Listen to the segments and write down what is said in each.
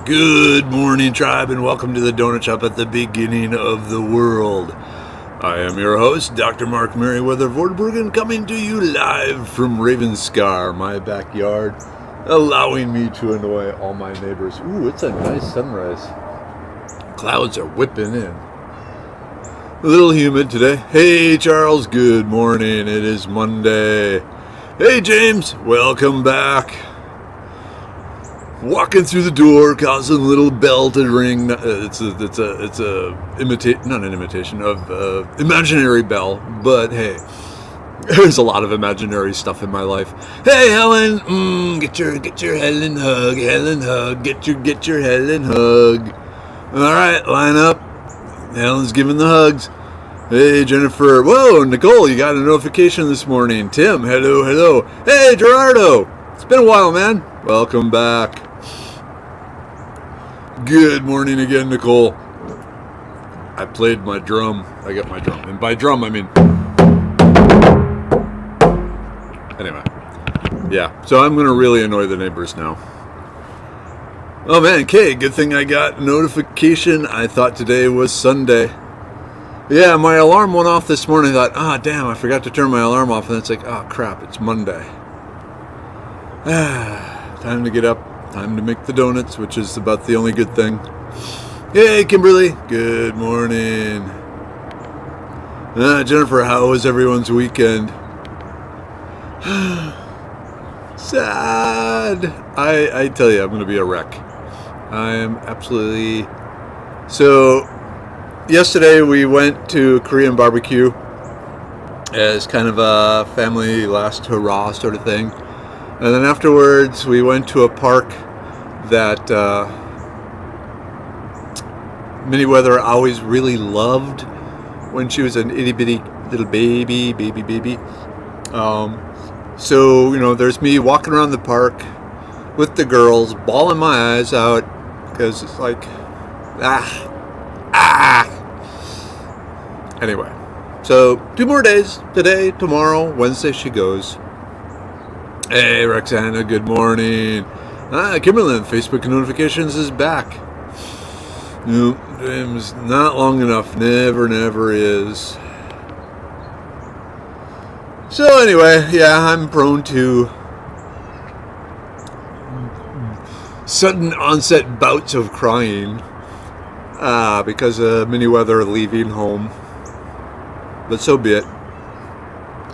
Good morning, tribe, and welcome to the Donut Shop at the beginning of the world. I am your host, Dr. Mark Merriweather Vorderbergen, coming to you live from Ravenscar, my backyard, allowing me to annoy all my neighbors. Ooh, it's a nice sunrise. Clouds are whipping in. A little humid today. Hey, Charles, good morning. It is Monday. Hey, James, welcome back. Walking through the door, causing a little bell to ring. It's not an imitation of imaginary bell, but hey, there's a lot of imaginary stuff in my life. Hey, Helen, get your Helen hug, get your Helen hug. All right, line up. Helen's giving the hugs. Hey, Jennifer. Whoa, Nicole, you got a notification this morning. Tim, hello. Hey, Gerardo. It's been a while, man. Welcome back. Good morning again, Nicole. I played my drum. I got my drum. And by drum, I mean... Anyway. Yeah, so I'm going to really annoy the neighbors now. Oh man, Kay, good thing I got a notification. I thought today was Sunday. Yeah, my alarm went off this morning. I thought, damn, I forgot to turn my alarm off. And it's like, oh crap, it's Monday. Time to get up. Time to make the donuts, which is about the only good thing. Hey, Kimberly. Good morning. Jennifer, how was everyone's weekend? Sad. I tell you, I'm going to be a wreck. I am absolutely... So, yesterday we went to Korean barbecue as kind of a family last hurrah sort of thing. And then afterwards, we went to a park that Minnie-Weather always really loved when she was an itty-bitty little baby. So, you know, there's me walking around the park with the girls, bawling my eyes out, because it's like, Anyway, so 2 more days, today, tomorrow, Wednesday she goes. Hey, Roxana, good morning. Kimberlyn, Facebook notifications is back. Nope, it's not long enough. Never is. So anyway, yeah, I'm prone to sudden onset bouts of crying because of Minnie-Weather leaving home. But so be it.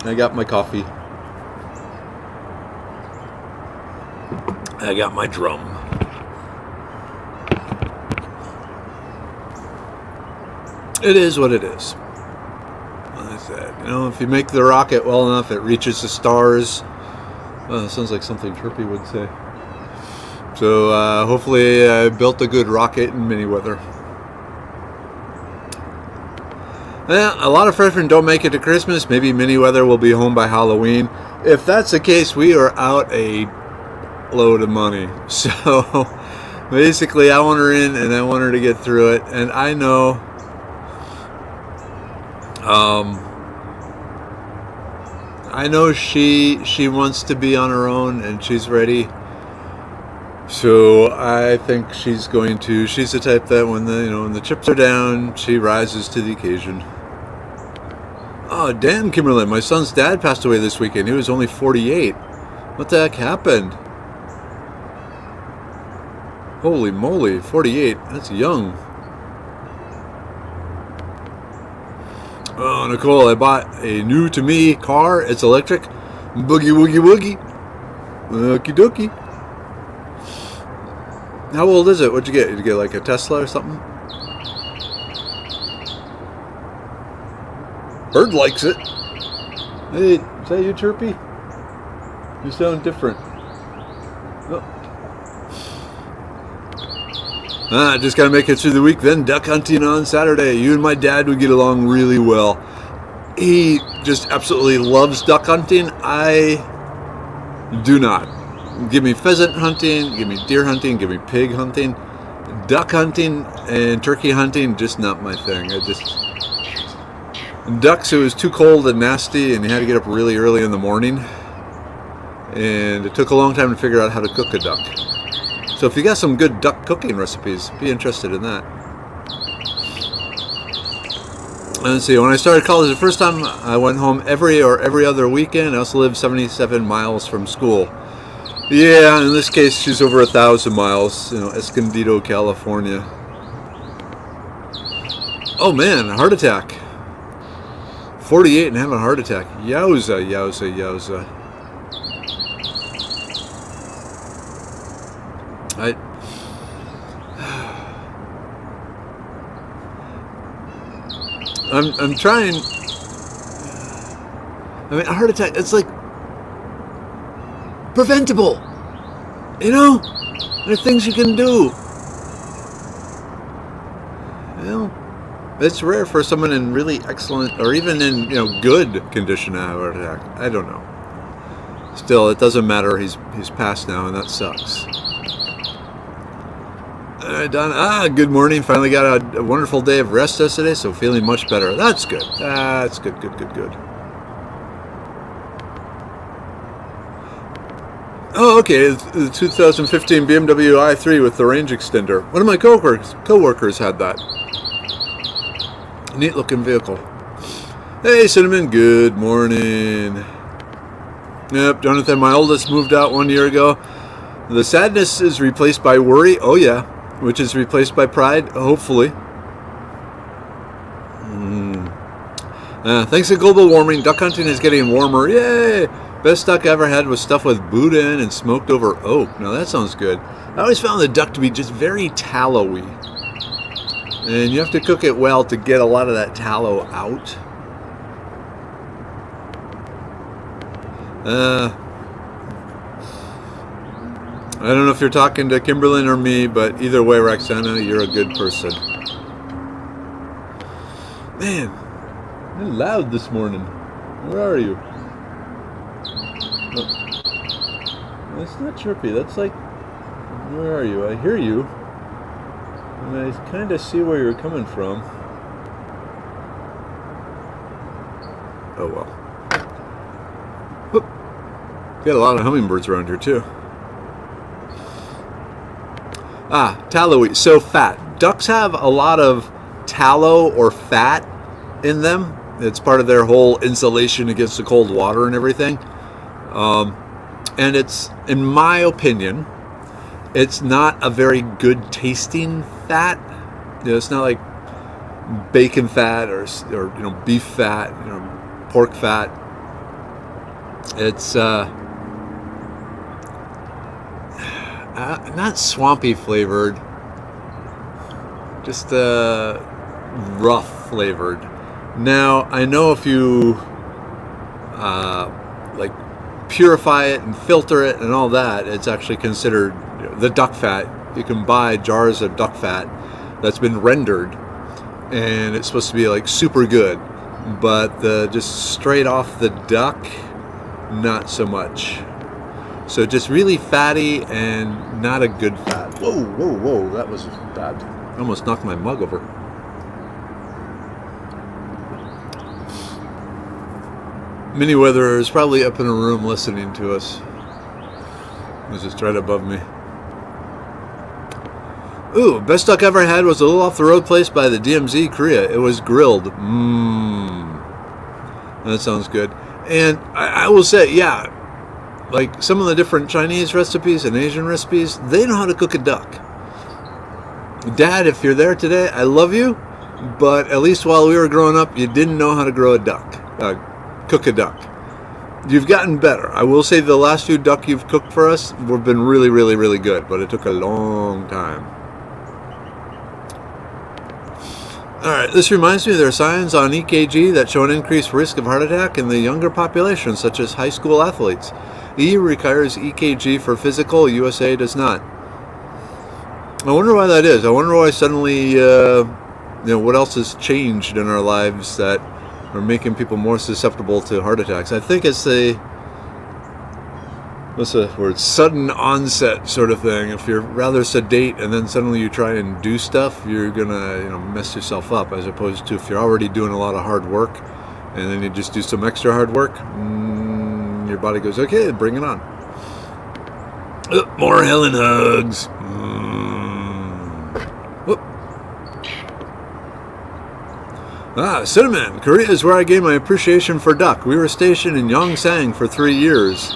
I got my coffee. I got my drum. It is what it is. Like I said, you know, if you make the rocket well enough, it reaches the stars. Well, that sounds like something Chirpy would say. So hopefully I built a good rocket in Minnie-Weather. A lot of freshmen don't make it to Christmas. Maybe Minnie-Weather will be home by Halloween. If that's the case, we are out a load of money. So basically I want her in and I want her to get through it, and I know she wants to be on her own and she's ready. So I think she's the type that when the chips are down, she rises to the occasion. Oh damn, Kimberly, my son's dad passed away this weekend. He was only 48. What the heck happened? Holy moly, 48. That's young. Oh, Nicole, I bought a new to me car. It's electric. Boogie woogie woogie. Okie dokie. How old is it? What'd you get? Did you get like a Tesla or something? Bird likes it. Hey, is that you, Chirpy? You sound different. Oh. Just gotta make it through the week. Then duck hunting on Saturday. You and my dad would get along really well. He just absolutely loves duck hunting. I do not. Give me pheasant hunting, give me deer hunting, give me pig hunting. Duck hunting and turkey hunting, just not my thing. ducks, it was too cold and nasty, and you had to get up really early in the morning. And it took a long time to figure out how to cook a duck. So if you got some good duck cooking recipes, be interested in that. Let's see, when I started college the first time, I went home every other weekend. I also lived 77 miles from school. Yeah, in this case, she's over 1,000 miles, Escondido, California. Oh man, a heart attack. 48 and having a heart attack. Yowza, yowza, yowza. I'm trying. I mean, a heart attack, it's like preventable. There are things you can do. It's rare for someone in really excellent or even in good condition to have a heart attack. I don't know. Still, it doesn't matter. He's passed now, and that sucks. All right, Don. Good morning. Finally got a wonderful day of rest yesterday, so feeling much better. That's good. That's good. Good. Oh, okay. The 2015 BMW i3 with the range extender. One of my coworkers had that. Neat looking vehicle. Hey, Cinnamon. Good morning. Yep, Jonathan, my oldest, moved out 1 year ago. The sadness is replaced by worry. Oh, yeah. Which is replaced by pride, hopefully. Thanks to global warming, duck hunting is getting warmer. Yay! Best duck I ever had was stuffed with boudin and smoked over oak. Now that sounds good. I always found the duck to be just very tallowy. And you have to cook it well to get a lot of that tallow out. I don't know if you're talking to Kimberlyn or me, but either way, Roxana, you're a good person. Man, you're loud this morning. Where are you? Oh, that's not Chirpy. That's like, where are you? I hear you. And I kind of see where you're coming from. Oh well. Whoop. Got a lot of hummingbirds around here too. Tallowy. So fat. Ducks have a lot of tallow or fat in them. It's part of their whole insulation against the cold water and everything. And it's, in my opinion, it's not a very good tasting fat. It's not like bacon fat or beef fat, pork fat. It's not swampy flavored, just rough flavored. Now, I know if you purify it and filter it and all that, it's actually considered the duck fat. You can buy jars of duck fat that's been rendered, and it's supposed to be like super good. But just straight off the duck, not so much. So just really fatty and not a good fat. Whoa, that was bad. I almost knocked my mug over. Miniweather is probably up in a room listening to us. It was just right above me. Ooh, best duck I ever had was a little off the road place by the DMZ, Korea. It was grilled. That sounds good. And I will say, yeah, like some of the different Chinese recipes and Asian recipes, they know how to cook a duck. Dad, if you're there today, I love you, but at least while we were growing up, you didn't know how to cook a duck. You've gotten better. I will say the last few duck you've cooked for us have been really, really, really good, but it took a long time. Alright, this reminds me there are signs on EKG that show an increased risk of heart attack in the younger population, such as high school athletes. EU requires EKG for physical, USA does not. I wonder why that is. I wonder why suddenly, what else has changed in our lives that are making people more susceptible to heart attacks. I think it's what's the word? Sudden onset sort of thing. If you're rather sedate and then suddenly you try and do stuff, you're gonna mess yourself up, as opposed to if you're already doing a lot of hard work and then you just do some extra hard work, your body goes, okay, bring it on. More Helen hugs. Cinnamon. Korea is where I gained my appreciation for duck. We were stationed in Yongsan for 3 years.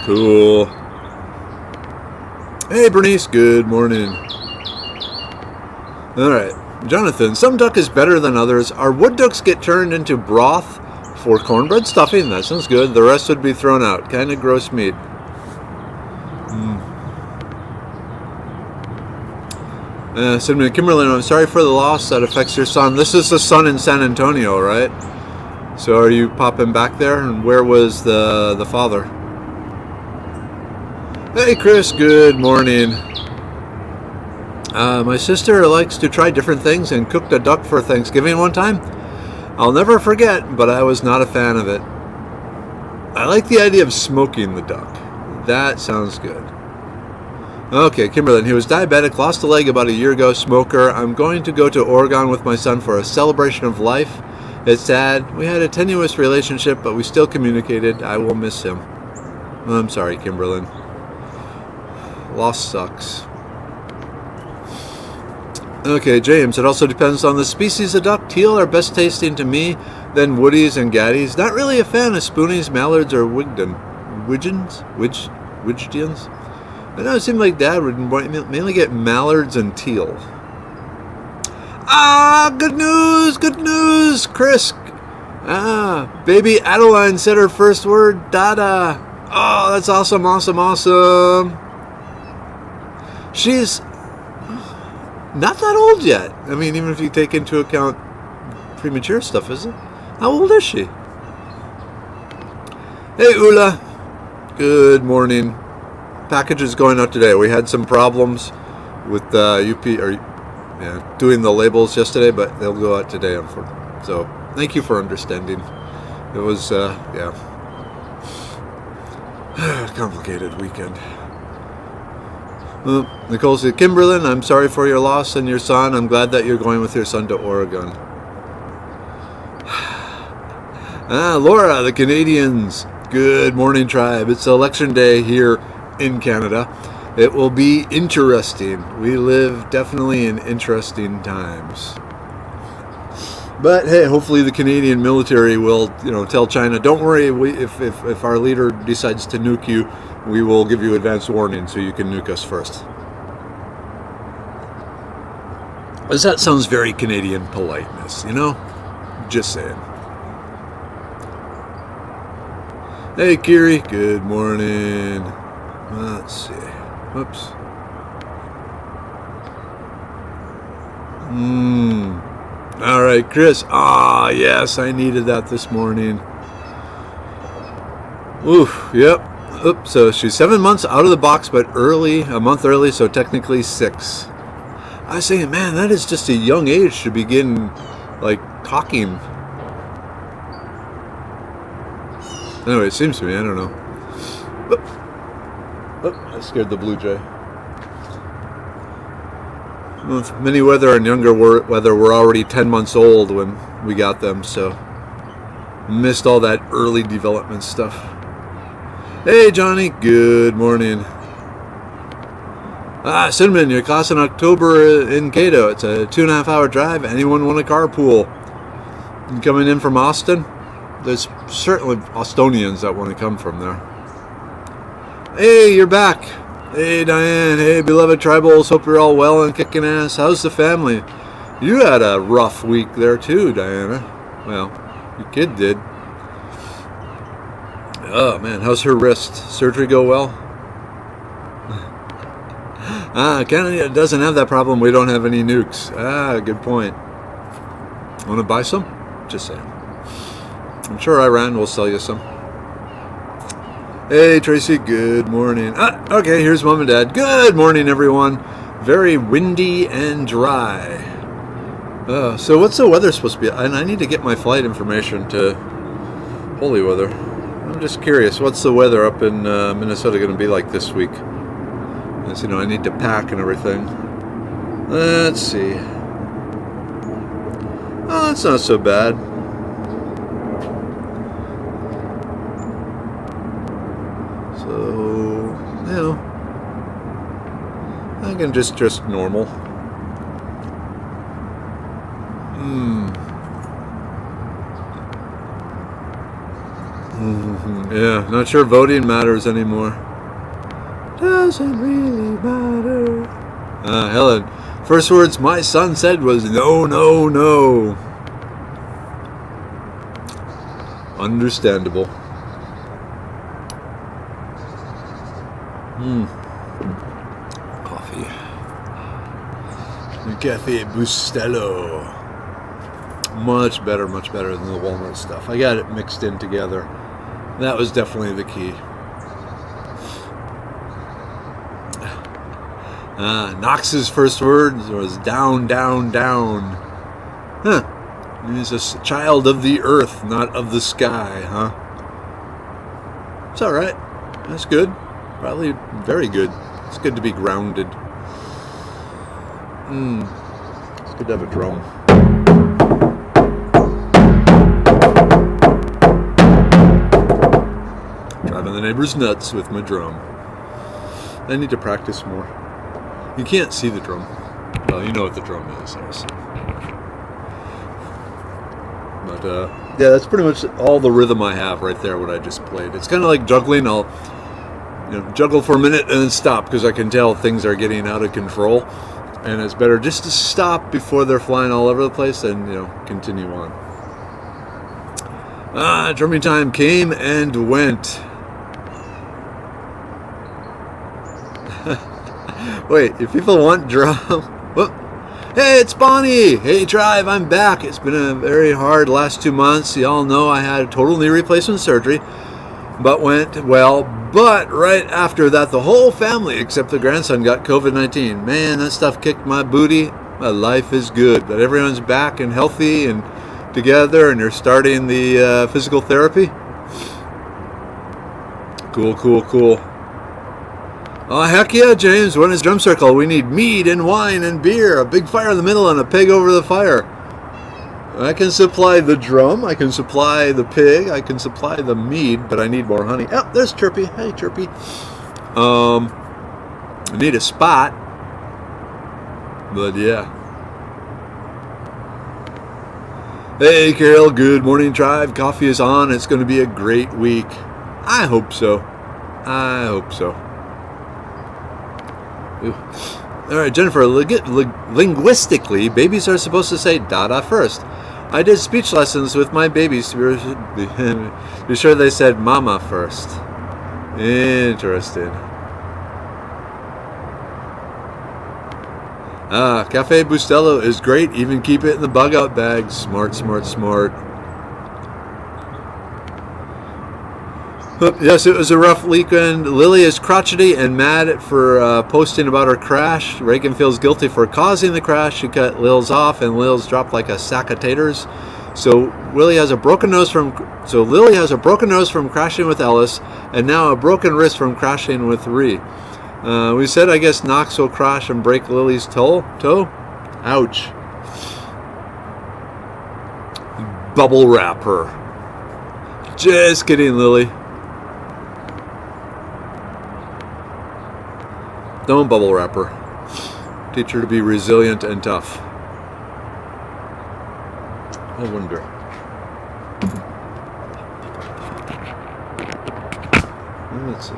Cool. Hey, Bernice. Good morning. All right. Jonathan, some duck is better than others. Our wood ducks get turned into broth for cornbread stuffing. That sounds good. The rest would be thrown out. Kind of gross meat. Cinnamon Kimberly, I'm sorry for the loss that affects your son. This is the son in San Antonio, right? So are you popping back there? And where was the father? Hey, Chris. Good morning. My sister likes to try different things and cooked a duck for Thanksgiving one time. I'll never forget, but I was not a fan of it. I like the idea of smoking the duck. That sounds good. Okay, Kimberlyn, he was diabetic, lost a leg about a year ago, smoker. I'm going to go to Oregon with my son for a celebration of life. It's sad. We had a tenuous relationship, but we still communicated. I will miss him. I'm sorry, Kimberlyn. Loss sucks. Okay, James, it also depends on the species of duck. Teal are best tasting to me, then woodies and gaddies. Not really a fan of spoonies, mallards, or widgeons? I know it seemed like Dad would mainly get mallards and teal. Good news, Chris. Baby Adeline said her first word, Dada. Oh, that's awesome. She's not that old yet. I mean, even if you take into account premature stuff, isn't it? How old is she? Hey, Ula. Good morning. Package is going out today. We had some problems with doing the labels yesterday, but they'll go out today. So thank you for understanding. It was complicated weekend. Nicole said, Kimberlyn, I'm sorry for your loss and your son. I'm glad that you're going with your son to Oregon. Laura, the Canadians. Good morning, tribe. It's election day here in Canada. It will be interesting. We live definitely in interesting times. But hey, hopefully the Canadian military will, tell China, don't worry, if our leader decides to nuke you, we will give you advance warning so you can nuke us first. Because that sounds very Canadian politeness, Just saying. Hey, Kiri. Good morning. Let's see. Whoops. All right, Chris. Yes, I needed that this morning. Oof, yep. Oops, so she's 7 months out of the box, but a month early, so technically 6. I was saying, man, that is just a young age to begin, talking. Anyway, it seems to me, I don't know. I scared the blue jay. Well, many weather and younger weather were already 10 months old when we got them, so missed all that early development stuff. Hey, Johnny. Good morning. Cinnamon, your class in October in Cato. It's a 2.5-hour drive. Anyone want a carpool? You coming in from Austin? There's certainly Austonians that want to come from there. Hey, you're back. Hey, Diane. Hey, beloved tribals. Hope you're all well and kicking ass. How's the family? You had a rough week there too, Diana. Well, your kid did. Oh, man. How's her wrist? Surgery go well? Canada doesn't have that problem. We don't have any nukes. Good point. Want to buy some? Just saying. I'm sure Iran will sell you some. Hey, Tracy. Good morning. Okay, here's Mom and Dad. Good morning, everyone. Very windy and dry. So what's the weather supposed to be? And I need to get my flight information to Holy Weather. I'm just curious. What's the weather up in Minnesota going to be like this week? As I need to pack and everything. Let's see. Oh, that's not so bad. So, I can just normal. Yeah, not sure voting matters anymore. Doesn't really matter. Helen, first words my son said was no, no, no. Understandable. Coffee. Cafe Bustelo. Much better than the walnut stuff. I got it mixed in together. That was definitely the key. Knox's first word was down, down, down. Huh. He's a child of the earth, not of the sky, huh? It's alright. That's good. Probably very good. It's good to be grounded. It's good to have a drum. Driving the neighbors nuts with my drum. I need to practice more. You can't see the drum. Well, you know what the drum is, I assume. But, yeah, that's pretty much all the rhythm I have right there, what I just played. It's kind of like juggling. I'll juggle for a minute and then stop because I can tell things are getting out of control. And it's better just to stop before they're flying all over the place and, continue on. Drumming time came and went. Wait, if people want drum... Whoop. Hey, it's Bonnie! Hey, Drive, I'm back. It's been a very hard last 2 months. Y'all know I had a total knee replacement surgery, but went well. But right after that, the whole family, except the grandson, got COVID-19. Man, that stuff kicked my booty. My life is good. But everyone's back and healthy and together, and they're starting the physical therapy. Cool. Oh, heck yeah, James. When is drum circle? We need mead and wine and beer, a big fire in the middle, and a pig over the fire. I can supply the drum, I can supply the pig, I can supply the mead, but I need more honey. Oh, there's Chirpy. Hey, Chirpy. I need a spot. But yeah. Hey, Carol. Good morning, Tribe. Coffee is on. It's going to be a great week. I hope so. Ooh. All right, Jennifer, linguistically, babies are supposed to say Dada first. I did speech lessons with my babies to be sure they said Mama first. Interesting. Cafe Bustelo is great. Even keep it in the bug out bag. Smart. Yes, it was a rough weekend. Lily is crotchety and mad for posting about her crash. Reagan feels guilty for causing the crash. She cut Lil's off, and Lil's dropped like a sack of taters. So Lily has a broken nose from crashing with Ellis, and now a broken wrist from crashing with Ree. We said I guess Knox will crash and break Lily's toe. Ouch. Bubble wrap her. Just kidding, Lily. Don't bubble wrap her. Teach her to be resilient and tough. I wonder. Let's see.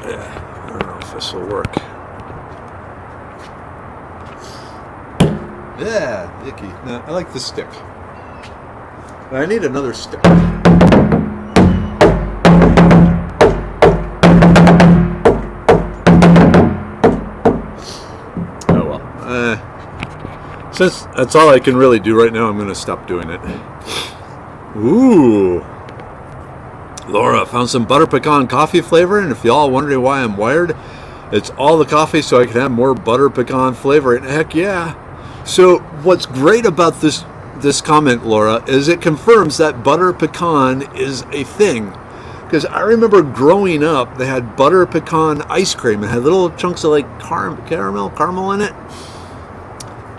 Yeah, I don't know if this will work. Yeah, icky. No, I like the stick. I need another stick. Since that's all I can really do right now, I'm going to stop doing it. Ooh. Laura found some butter pecan coffee flavor, and if y'all wondering why I'm wired, it's all the coffee so I can have more butter pecan flavor. And heck yeah. So what's great about this comment, Laura, is it confirms that butter pecan is a thing. Because I remember growing up, they had butter pecan ice cream. It had little chunks of like caramel in it.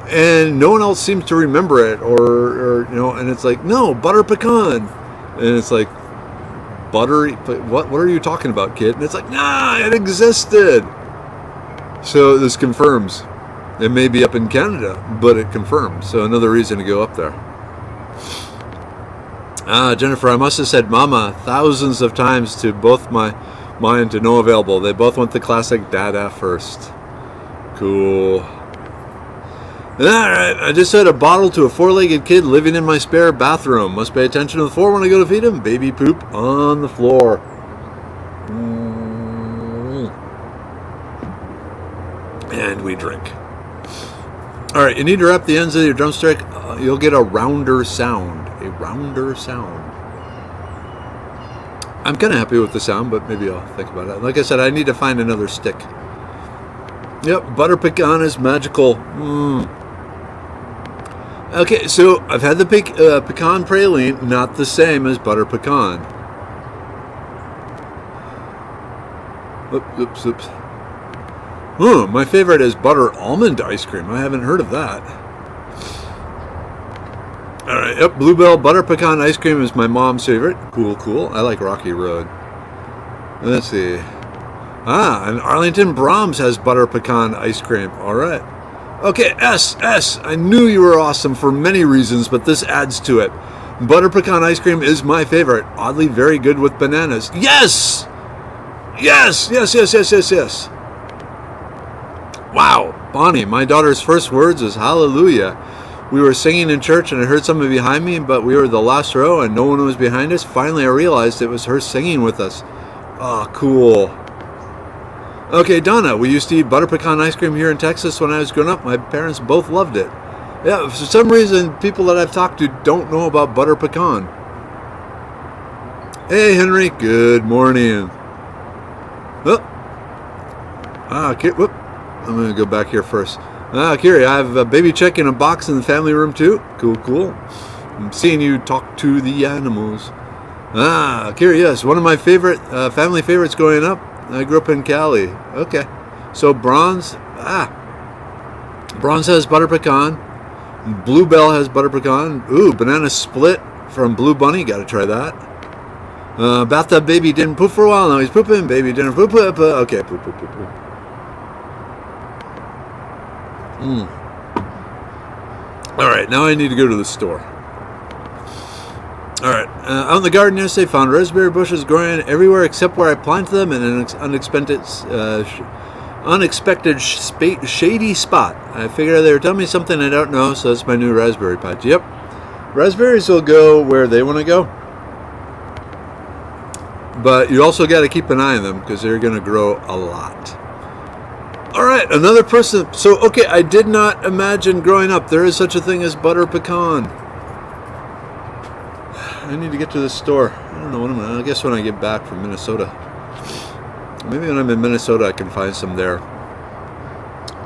and no one else seems to remember it, or and it's like, no, butter pecan, and it's like, buttery, what are you talking about, kid? And it's like, nah, it existed. So this confirms. It may be up in Canada, but it confirms. So another reason to go up there. Jennifer, I must have said mama thousands of times to both mine to no available. They both went the classic dada first. Cool. Alright, I just had a bottle to a 4-legged kid living in my spare bathroom. Must pay attention to the floor when I go to feed him. Baby poop on the floor. And we drink. Alright, you need to wrap the ends of your drumstick. You'll get a rounder sound. A rounder sound. I'm kind of happy with the sound, but maybe I'll think about it. Like I said, I need to find another stick. Yep, butter pecan is magical. Okay, so I've had the pecan praline, not the same as butter pecan. Oops. My favorite is butter almond ice cream. I haven't heard of that. Alright, yep, Bluebell butter pecan ice cream is my mom's favorite. Cool. I like Rocky Road. Let's see. And Arlington Brahms has butter pecan ice cream. Alright. Okay, S. I knew you were awesome for many reasons, but this adds to it. Butter pecan ice cream is my favorite. Oddly very good with bananas. Yes! Wow, Bonnie, my daughter's first words is hallelujah. We were singing in church and I heard someone behind me, but we were the last row and no one was behind us. Finally, I realized it was her singing with us. Oh, cool. Okay, Donna, we used to eat butter pecan ice cream here in Texas when I was growing up. My parents both loved it. Yeah, for some reason, people that I've talked to don't know about butter pecan. Hey, Henry, good morning. Whoop. I'm going to go back here first. Kiri, I have a baby check in a box in the family room too. Cool. I'm seeing you talk to the animals. Kiri, yes, one of my favorite family favorites growing up. I grew up in Cali. Okay. So Bronze has butter pecan. Bluebell has butter pecan. Ooh, banana split from Blue Bunny. Got to try that. Bathtub baby didn't poop for a while. Now he's pooping. Baby didn't poop. Okay, poop. Alright, now I need to go to the store. Alright, out in the garden yesterday, found raspberry bushes growing everywhere except where I planted them in an unexpected shady spot. I figured they were telling me something I don't know, so it's my new raspberry patch. Yep, raspberries will go where they want to go. But you also got to keep an eye on them because they're going to grow a lot. Alright, another person. So, okay, I did not imagine growing up there is such a thing as butter pecan. I need to get to the store. I don't know I guess when I get back from Minnesota. Maybe when I'm in Minnesota I can find some there.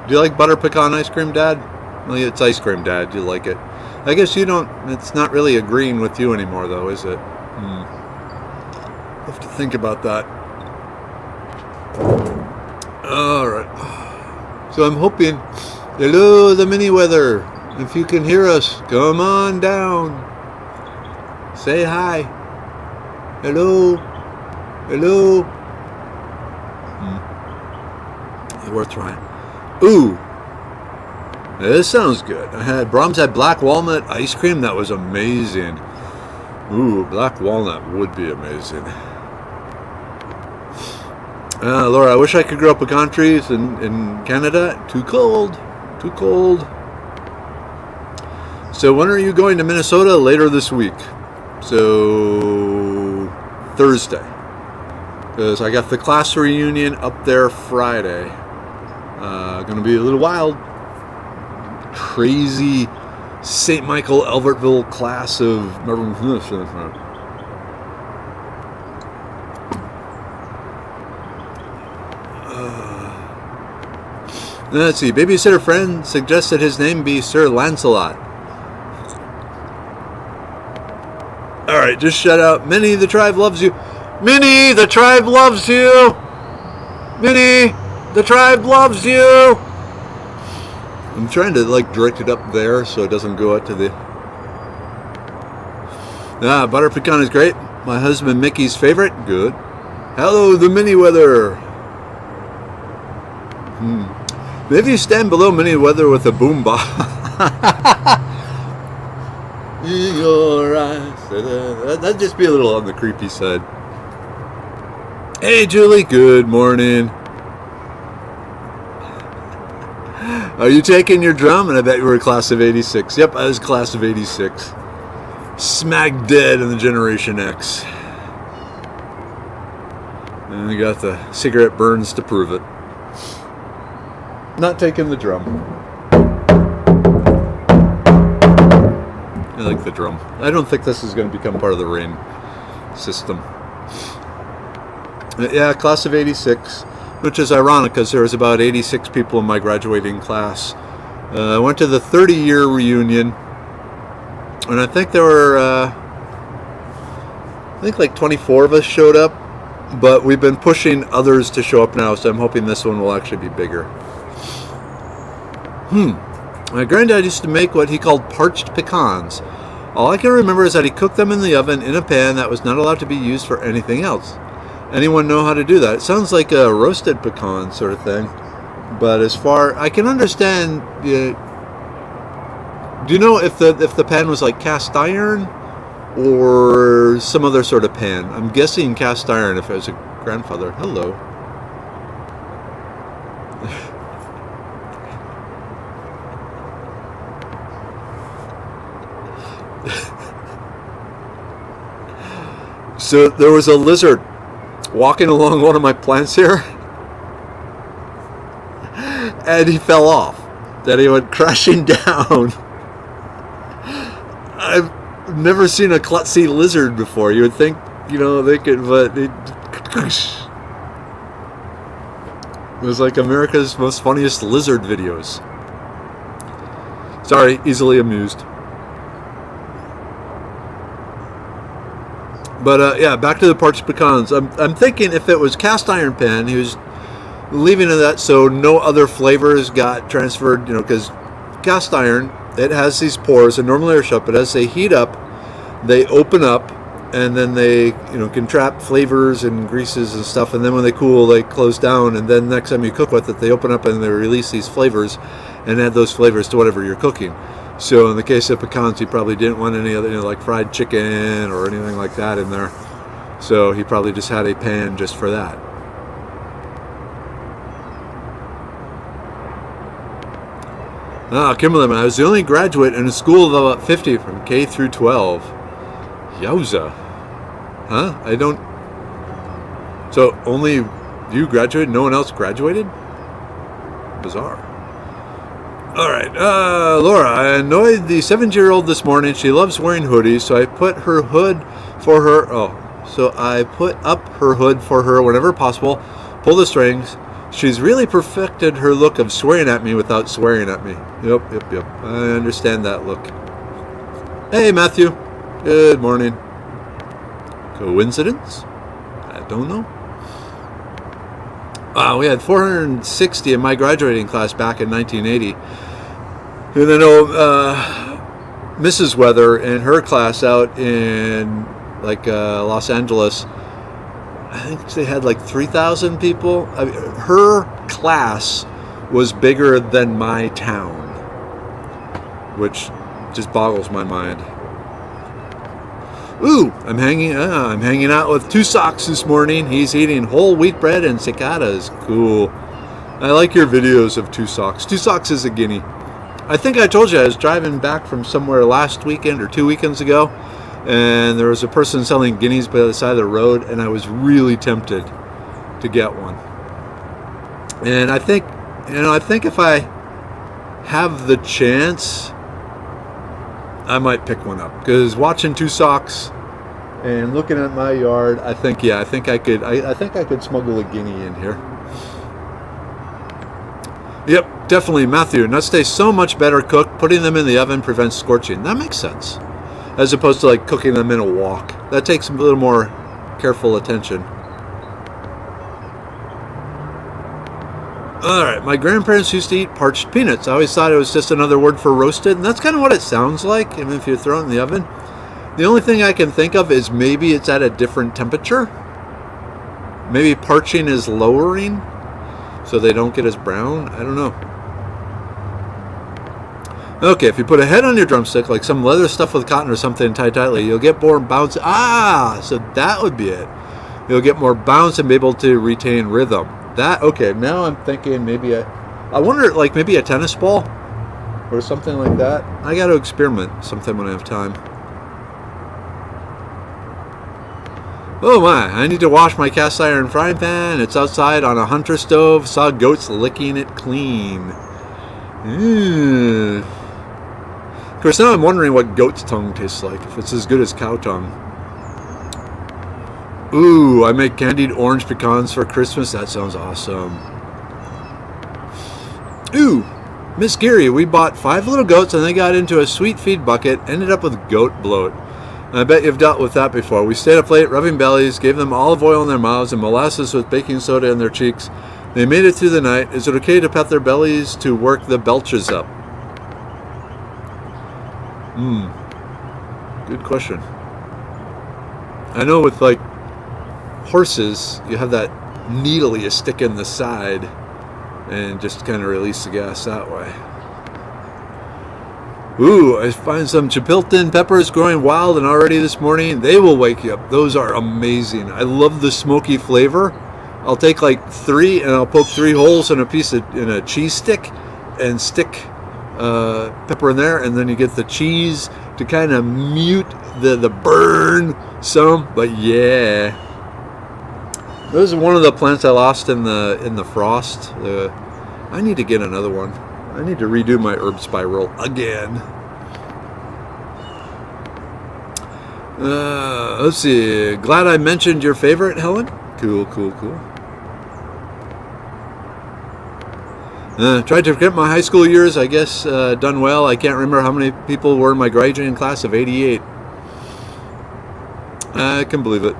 Do you like butter pecan ice cream, Dad? Well, it's ice cream, Dad. You like it. I guess you don't. It's not really agreeing with you anymore, though, is it? I'll have to think about that. Alright. So I'm hoping. Hello, the mini weather. If you can hear us, come on down. Say hi. Hello. Worth trying. Ooh. This sounds good. Brahms had black walnut ice cream. That was amazing. Ooh, black walnut would be amazing. Laura, I wish I could grow pecan trees in Canada. Too cold. So when are you going to Minnesota? Later this week. So Thursday. Because I got the class reunion up there Friday. Going to be a little wild. Crazy St. Michael Albertville class of... Let's see. Babysitter friend suggested his name be Sir Lancelot. Alright, just shout out. Minnie, the tribe loves you. Minnie, the tribe loves you. Minnie, the tribe loves you. I'm trying to like direct it up there so it doesn't go out to the... butter pecan is great. My husband Mickey's favorite. Good. Hello, the mini weather. Maybe you stand below mini weather with a boom box. In your eyes. That'd just be a little on the creepy side. Hey, Julie. Good morning. Are you taking your drum? And I bet you were a class of 86. Yep, I was class of 86. Smack dead in the Generation X. And we got the cigarette burns to prove it. Not taking the drum. I like the drum. I don't think this is going to become part of the rain system. Yeah, class of 86, which is ironic because there was about 86 people in my graduating class. I went to the 30-year reunion, and I think there were, like 24 of us showed up, but we've been pushing others to show up now, so I'm hoping this one will actually be bigger. My granddad used to make what he called parched pecans. All I can remember is that he cooked them in the oven in a pan that was not allowed to be used for anything else. Anyone know how to do that? It sounds like a roasted pecan sort of thing. But as far I can understand, do you know if the pan was like cast iron or some other sort of pan? I'm guessing cast iron if it was a grandfather. Hello. So there was a lizard walking along one of my plants here, and he fell off. Then he went crashing down. I've never seen a klutzy lizard before. You would think, they could, but it was like America's most funniest lizard videos. Sorry, easily amused. But yeah, back to the parched pecans. I'm thinking if it was cast iron pan, he was leaving it that so no other flavors got transferred. Because cast iron, it has these pores and normally they're shut, but as they heat up, they open up, and then they can trap flavors and greases and stuff. And then when they cool, they close down. And then next time you cook with it, they open up and they release these flavors and add those flavors to whatever you're cooking. So in the case of pecans, he probably didn't want any other, like fried chicken or anything like that in there. So he probably just had a pan just for that. Kimberly, I was the only graduate in a school of about 50 from K through 12. Yowza. Huh? I don't... So only you graduated? No one else graduated? Bizarre. Alright, Laura, I annoyed the 7-year-old this morning. She loves wearing hoodies, so I put up her hood for her whenever possible. Pull the strings. She's really perfected her look of swearing at me without swearing at me. Yep. I understand that look. Hey, Matthew. Good morning. Coincidence? I don't know. We had 460 in my graduating class back in 1980. And I know Mrs. Weather and her class out in Los Angeles, I think they had like 3,000 people. I mean, her class was bigger than my town, which just boggles my mind. Ooh, I'm hanging out with Two Socks this morning. He's eating whole wheat bread and cicadas. Cool. I like your videos of Two Socks. Two Socks is a guinea. I think I told you I was driving back from somewhere last weekend or 2 weekends ago, and there was a person selling guineas by the side of the road, and I was really tempted to get one. And I think if I have the chance, I might pick one up, because watching Two Socks and looking at my yard, I think I could smuggle a guinea in here. Yep, definitely, Matthew. Nuts taste so much better cooked. Putting them in the oven prevents scorching. That makes sense, as opposed to cooking them in a wok. That takes a little more careful attention. Alright, my grandparents used to eat parched peanuts. I always thought it was just another word for roasted, and that's kind of what it sounds like, even if you throw it in the oven. The only thing I can think of is maybe it's at a different temperature. Maybe parching is lowering, so they don't get as brown. I don't know. Okay, if you put a head on your drumstick, like some leather stuffed with cotton or something tied tightly, you'll get more bounce. So that would be it. You'll get more bounce and be able to retain rhythm. Okay, now I'm thinking maybe I wonder, like maybe a tennis ball or something like that. I got to experiment sometime when I have time. Oh my, I need to wash my cast iron frying pan. It's outside on a hunter stove. Saw goats licking it clean. Of course, now I'm wondering what goat's tongue tastes like, if it's as good as cow tongue. Ooh, I make candied orange pecans for Christmas. That sounds awesome. Ooh, Miss Geary, we bought 5 little goats and they got into a sweet feed bucket, ended up with goat bloat. I bet you've dealt with that before. We stayed up late rubbing bellies, gave them olive oil in their mouths and molasses with baking soda in their cheeks. They made it through the night. Is it okay to pet their bellies to work the belches up? Good question. I know with like horses, you have that needle you stick in the side and just kind of release the gas that way. Ooh, I find some Chipilton peppers growing wild and already this morning. They will wake you up. Those are amazing. I love the smoky flavor. I'll take like 3 and I'll poke 3 holes in a cheese stick and stick pepper in there, and then you get the cheese to kind of mute the burn some. But yeah, this is one of the plants I lost in the frost. I need to get another one. I need to redo my herb spiral again. Let's see. Glad I mentioned your favorite, Helen. Cool. Tried to forget my high school years. I guess done well. I can't remember how many people were in my graduating class of '88. I can believe it.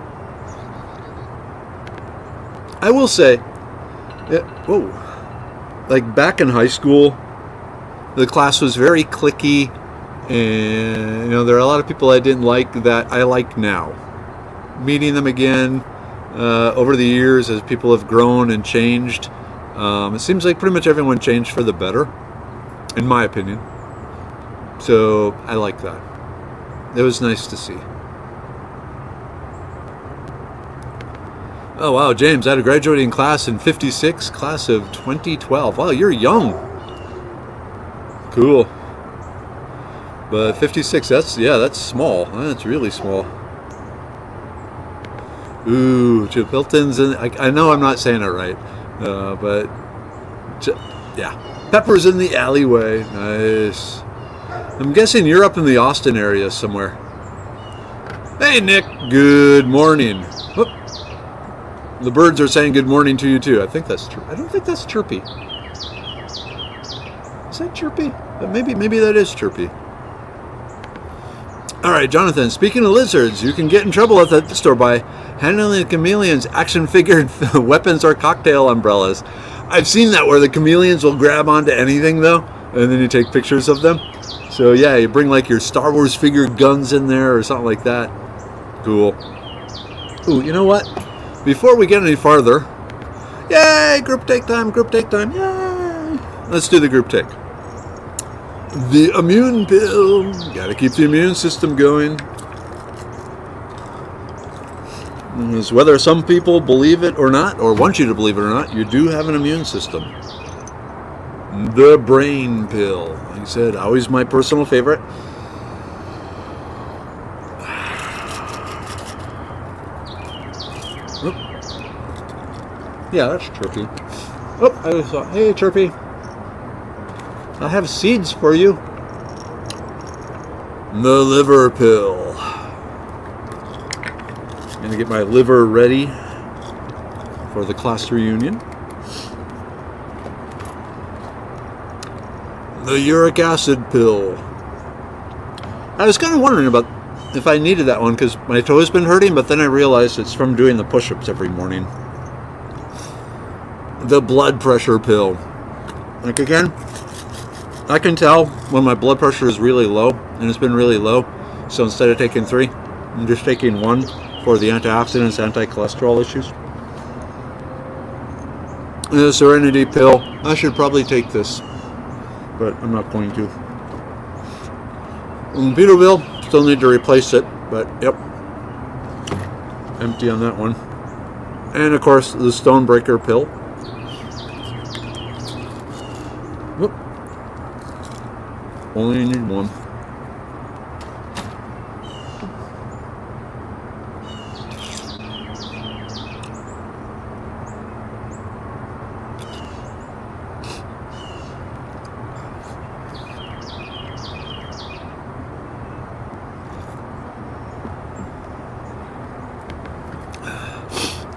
I will say, like back in high school, the class was very cliquey, and there are a lot of people I didn't like that I like now. Meeting them again over the years as people have grown and changed. It seems like pretty much everyone changed for the better, in my opinion. So I like that. It was nice to see. Oh wow, James, I had a graduating class in '56, class of 2012. Wow, you're young. Cool. But 56, that's small. That's really small. Ooh, Chipilton's in. I know I'm not saying it right. But yeah, peppers in the alleyway. Nice. I'm guessing you're up in the Austin area somewhere. Hey Nick, good morning. Whoop. The birds are saying good morning to you too. I think that's true. I don't think that's Chirpy. Is that Chirpy? But maybe that is Chirpy. All right, Jonathan. Speaking of lizards, you can get in trouble at the store by handling the chameleons' action figure weapons or cocktail umbrellas. I've seen that where the chameleons will grab onto anything though, and then you take pictures of them. So yeah, you bring like your Star Wars figure guns in there or something like that. Cool. Ooh, you know what? Before we get any farther, yay, group take time, yay! Let's do the group take. The immune pill. Gotta keep the immune system going. Because whether some people believe it or not, or want you to believe it or not, you do have an immune system. The brain pill. Like I said, always my personal favorite. Oop. Yeah, that's Chirpy. Oh, I just thought, hey Chirpy. I have seeds for you. The liver pill. I'm gonna get my liver ready for the class reunion. The uric acid pill. I was kind of wondering about if I needed that one because my toe's been hurting, but then I realized it's from doing the push-ups every morning. the blood pressure pill. Like, again, I can tell when my blood pressure is really low, and it's been really low. So instead of taking 3, I'm just taking 1 for the antioxidants, anti-cholesterol issues. The Serenity pill, I should probably take this, but I'm not going to. Peterbilt, still need to replace it, but yep, empty on that one. And of course, the Stonebreaker pill. Whoop. Only need 1.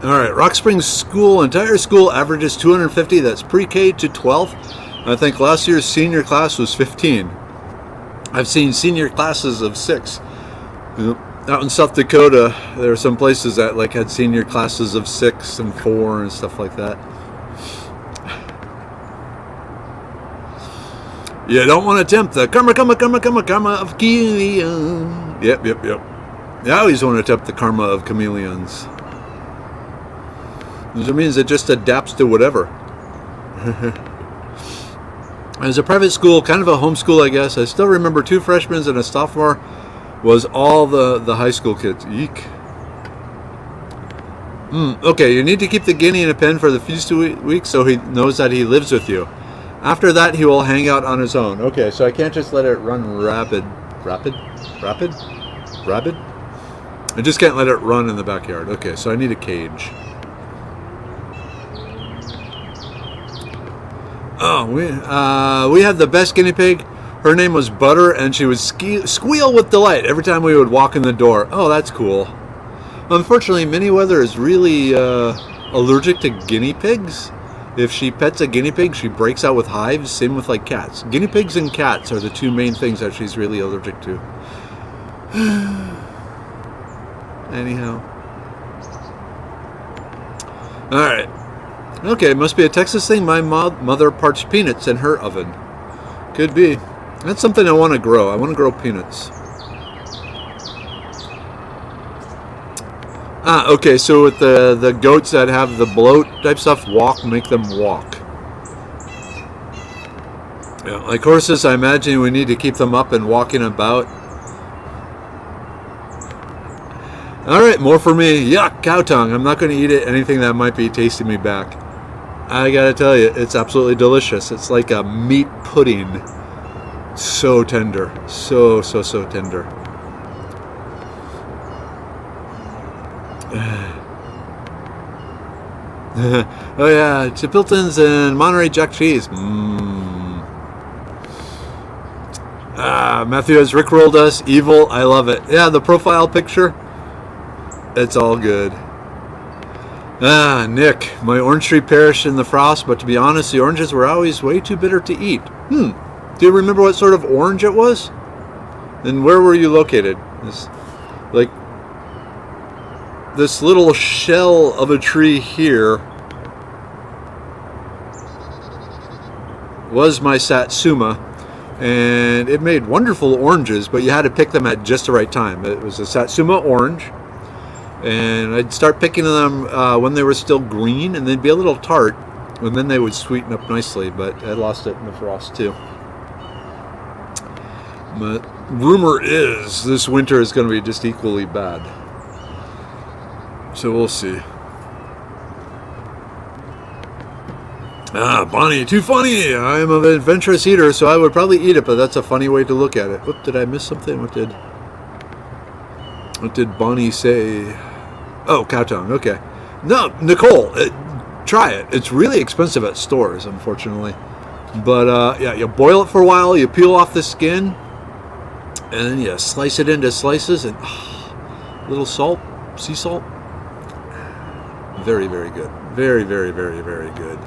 All right, Rock Springs School, entire school averages 250. That's pre-K to 12. I think last year's senior class was 15. I've seen senior classes of 6. Out in South Dakota, there are some places that like had senior classes of 6 and 4 and stuff like that. You don't want to tempt the karma of chameleon. Yep. I always want to tempt the karma of chameleons. It means it just adapts to whatever. As a private school, kind of a homeschool, I guess. I still remember 2 freshmen and a sophomore was all the high school kids. Eek. Okay, you need to keep the guinea in a pen for the few weeks so he knows that he lives with you. After that, he will hang out on his own. Okay, so I can't just let it run rapid. I just can't let it run in the backyard. Okay, so I need a cage. Oh, we had the best guinea pig. Her name was Butter, and she would squeal with delight every time we would walk in the door. Oh, that's cool. Unfortunately, Manyweather is really allergic to guinea pigs. If she pets a guinea pig, she breaks out with hives. Same with like cats. Guinea pigs and cats are the 2 main things that she's really allergic to. Anyhow. All right. Okay, must be a Texas thing. My mother parched peanuts in her oven. Could be. That's something I want to grow. I want to grow peanuts. Okay, so with the goats that have the bloat type stuff, make them walk. Yeah, like horses, I imagine we need to keep them up and walking about. Alright, more for me. Yuck, cow tongue. I'm not going to eat it. Anything that might be tasting me back. I gotta tell you, it's absolutely delicious. It's like a meat pudding. So tender. So tender. Oh yeah, Chipiltons and Monterey Jack cheese. Matthew has rickrolled us. Evil, I love it. Yeah, the profile picture. It's all good. Nick, my orange tree perished in the frost, but to be honest, the oranges were always way too bitter to eat. Do you remember what sort of orange it was? And where were you located? This little shell of a tree here was my Satsuma, and it made wonderful oranges, but you had to pick them at just the right time. It was a Satsuma orange. And I'd start picking them when they were still green, and they'd be a little tart, and then they would sweeten up nicely, but I lost it in the frost too. But rumor is this winter is going to be just equally bad. So we'll see. Bonnie, too funny. I'm an adventurous eater, so I would probably eat it, but that's a funny way to look at it. Whoop, did I miss something? What did Bonnie say? Oh, cow tongue. Okay. No, Nicole, try it. It's really expensive at stores, unfortunately. But yeah, you boil it for a while. You peel off the skin, and then you slice it into slices, and little salt, sea salt. Very, very good. Very, very, very, very good.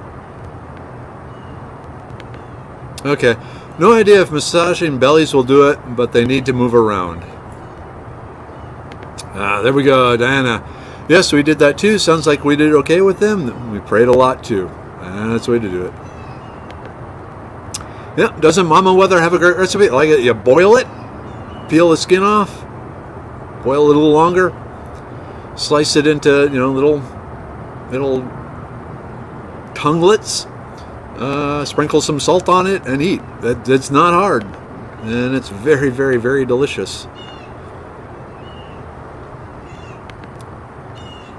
Okay. No idea if massaging bellies will do it, but they need to move around. There we go, Diana. Yes, we did that too. Sounds like we did okay with them. We prayed a lot too. That's the way to do it. Yeah, doesn't Mama Weather have a great recipe? Like it, you boil it, peel the skin off, boil it a little longer, slice it into little tonguelets, sprinkle some salt on it, and eat. It's not hard, and it's very, very, very delicious.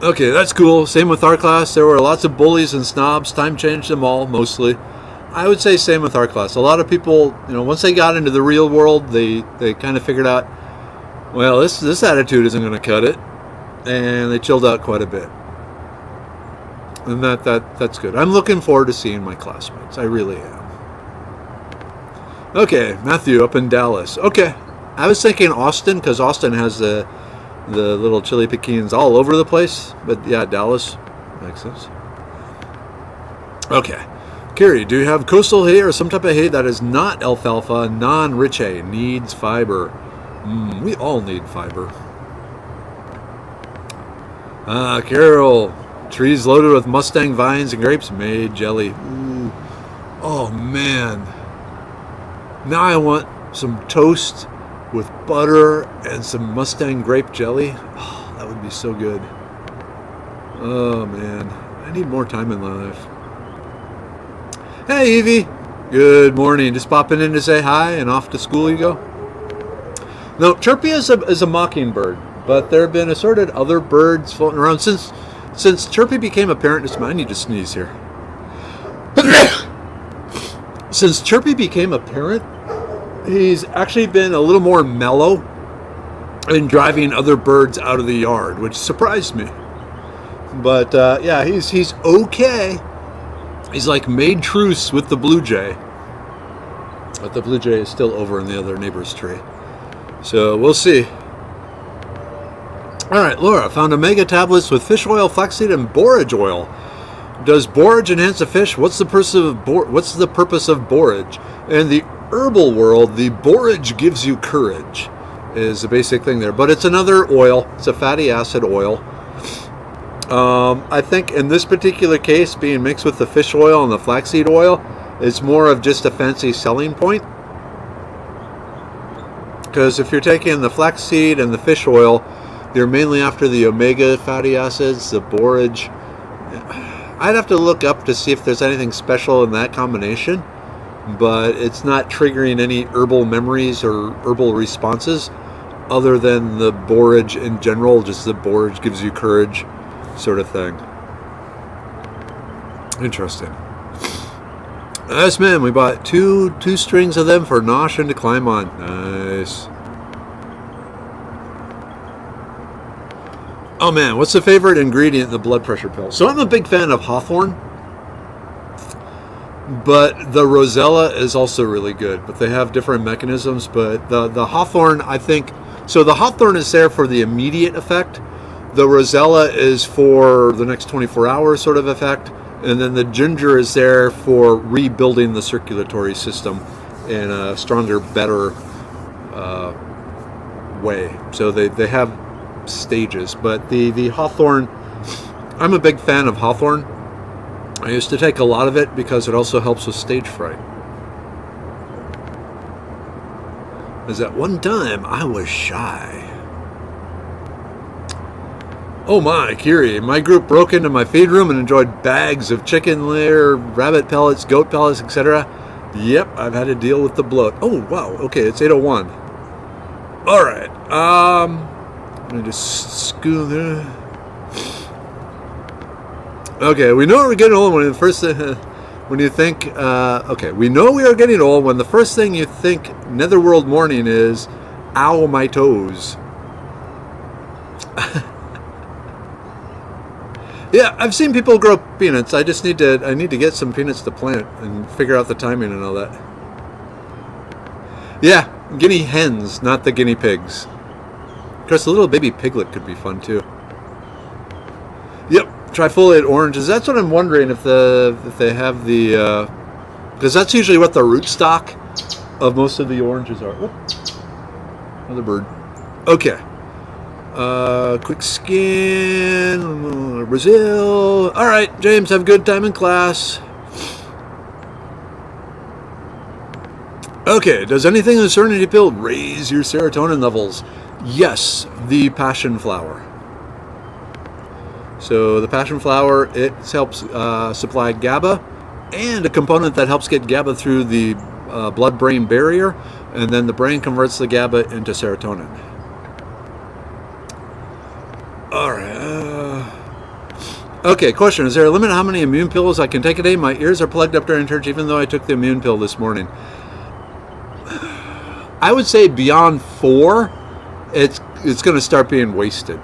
Okay, that's cool. Same with our class. There were lots of bullies and snobs. Time changed them all, mostly. I would say same with our class. A lot of people, once they got into the real world, they kind of figured out, well, this attitude isn't going to cut it, and they chilled out quite a bit. And that's good. I'm looking forward to seeing my classmates. I really am. Okay, Matthew up in Dallas. Okay, I was thinking Austin because Austin has the little chili pekins all over the place. But yeah, Dallas makes sense. Okay. Kiri, do you have coastal hay or some type of hay that is not alfalfa, non-rich hay, needs fiber? We all need fiber. Carol, trees loaded with Mustang vines and grapes made jelly. Ooh. Oh man. Now I want some toast with butter and some Mustang grape jelly. Oh, that would be so good. Oh man, I need more time in my life. Hey Evie, good morning. Just popping in to say hi and off to school you go. No, Chirpy is a mockingbird, but there have been assorted other birds floating around since Chirpy became a parent. I need to sneeze here. Since Chirpy became a parent, he's actually been a little more mellow in driving other birds out of the yard, which surprised me. But yeah, he's okay. He's like made truce with the blue jay. But the blue jay is still over in the other neighbor's tree. So we'll see. Alright, Laura found omega tablets with fish oil, flaxseed, and borage oil. Does borage enhance a fish? What's the purpose of borage? In the herbal world, the borage gives you courage, is the basic thing there. But it's another oil. It's a fatty acid oil. I think in this particular case, being mixed with the fish oil and the flaxseed oil, is more of just a fancy selling point. Because if you're taking the flaxseed and the fish oil, you're mainly after the omega fatty acids, the borage. I'd have to look up to see if there's anything special in that combination, but it's not triggering any herbal memories or herbal responses other than the borage in general. Just the borage gives you courage sort of thing. Interesting. Yes, man, we bought two strings of them for Nosh and to climb on. Nice. Oh man, what's the favorite ingredient in the blood pressure pill? So I'm a big fan of hawthorn, but the rosella is also really good. But they have different mechanisms. But the hawthorn, I think, so the hawthorn is there for the immediate effect. The rosella is for the next 24 hours sort of effect. And then the ginger is there for rebuilding the circulatory system in a stronger, better way. So they have stages. But the hawthorn, I'm a big fan of hawthorn. I used to take a lot of it because it also helps with stage fright. Because at one time I was shy. Oh my, Kiri, my group broke into my feed room and enjoyed bags of chicken layer, rabbit pellets, goat pellets, etc. Yep, I've had to deal with the bloat. Oh, wow, okay, it's 8:01. Alright, let me just scoot there. Okay, we know we're getting old when the first when you think, okay, we know we are getting old when the first thing you think netherworld morning is, ow, my toes. Yeah, I've seen people grow peanuts. I need to get some peanuts to plant and figure out the timing and all that. Yeah, guinea hens, not the guinea pigs. Of course, a little baby piglet could be fun too. Yep, trifoliate oranges. That's what I'm wondering if they have the because that's usually what the rootstock of most of the oranges are. Whoop. Another bird. Okay. Quick scan, Brazil. All right, James, have a good time in class. Okay, does anything in the Serenity Pill raise your serotonin levels? Yes, the passion flower. So the passion flower, it helps supply GABA, and a component that helps get GABA through the blood-brain barrier, and then the brain converts the GABA into serotonin. All right. Okay, question. Is there a limit on how many immune pills I can take a day? My ears are plugged up during church, even though I took the immune pill this morning. I would say beyond 4, it's going to start being wasted.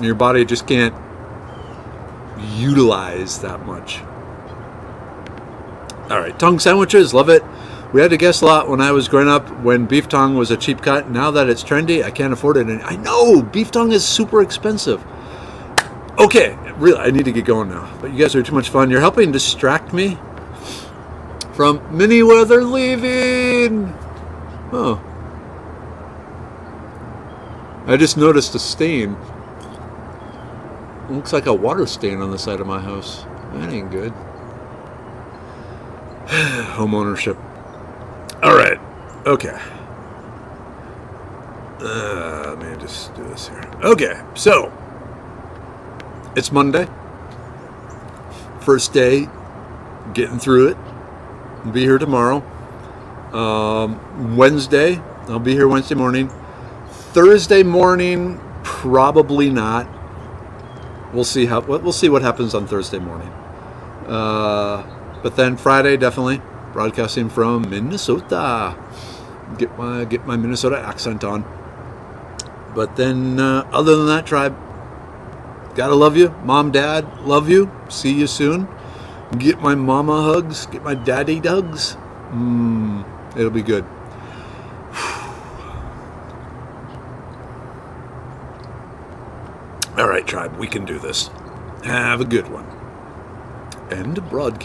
Your body just can't utilize that much. All right, tongue sandwiches, love it. We had to guess a lot when I was growing up when beef tongue was a cheap cut. Now that it's trendy, I can't afford it. And I know, beef tongue is super expensive. Okay, really, I need to get going now. But you guys are too much fun. You're helping distract me from mini weather leaving. Oh. I just noticed a stain. Looks like a water stain on the side of my house. That ain't good. Home ownership. All right. Okay. Let me just do this here. Okay. So, it's Monday. First day. Getting through it. I'll be here tomorrow. Wednesday. I'll be here Wednesday morning. Thursday morning, probably not. We'll see what happens on Thursday morning. But then Friday, definitely broadcasting from Minnesota. Get my Minnesota accent on. But then, other than that, tribe, gotta love you. Mom, Dad, love you. See you soon. Get my mama hugs. Get my daddy hugs. It'll be good. All right, tribe, we can do this. Have a good one. End broadcast.